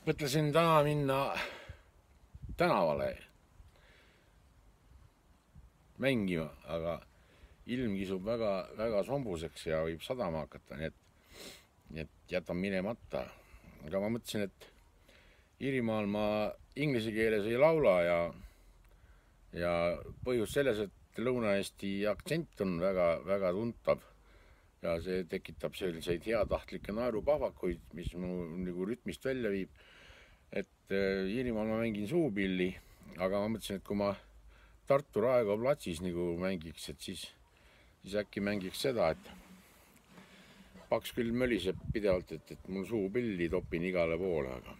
Mõtlesin täna minna tänavale mängima, aga ilm kisub väga sombuseks ja võib sadama hakata, nii et jätan minemata. Aga ma mõtlesin, et Iirimaal ma inglise keeles ei laula ja põhjus selles, et Lõuna-Eesti aktsent on väga tuntav ja see tekitab selliseid heatahtlikke naerupahvakuid, mis mu nagu rütmist välja viib. Et Iirimaal ma mängin suupilli, aga ma mõtlesin, et kui ma Tartu Raekoja platsis nagu mängiks, et siis äkki mängiks seda, et Paks küll möliseb pidevalt, et mul suupilli topin igale poole, aga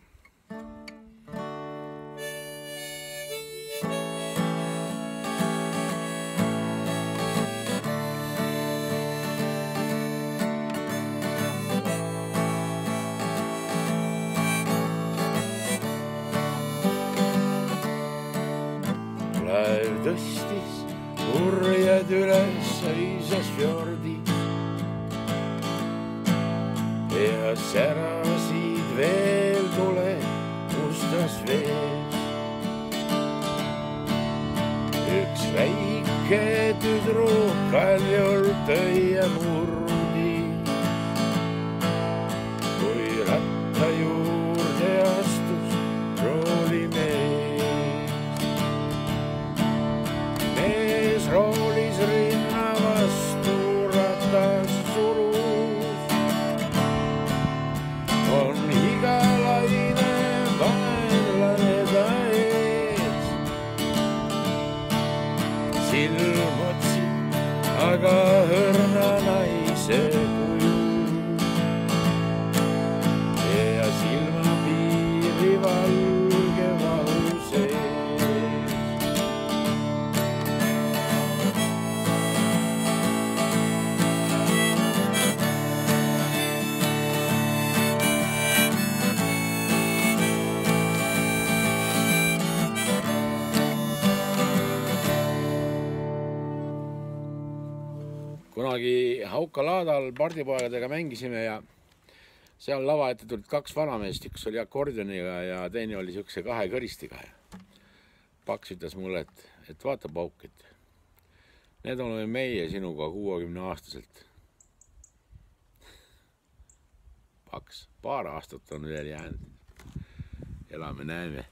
Laev tõstis urjed üles öisas fjordi ja särasid veel tule mustas vees. Üks väike tüdruk kaljult tõi ja murdi, kui ratta juurde astus roolimees. Mees roolis rinna vastu ratas surus, on igalaine vaenlane ta ees. Silmotsi aga hõrna naise kuju ja silmapiiri valge vahu sees. Kunagi Haukalaadal pardipoegadega mängisime ja seal lava ette tulid kaks vanameest, üks oli akordioniga ja teine oli siukse kahe kõristiga. Paks ütles mulle, et vaata Pauk, et need oleme meie sinuga 60-aastaselt. Paks, paar aastat on veel jäänud. Elame, näeme.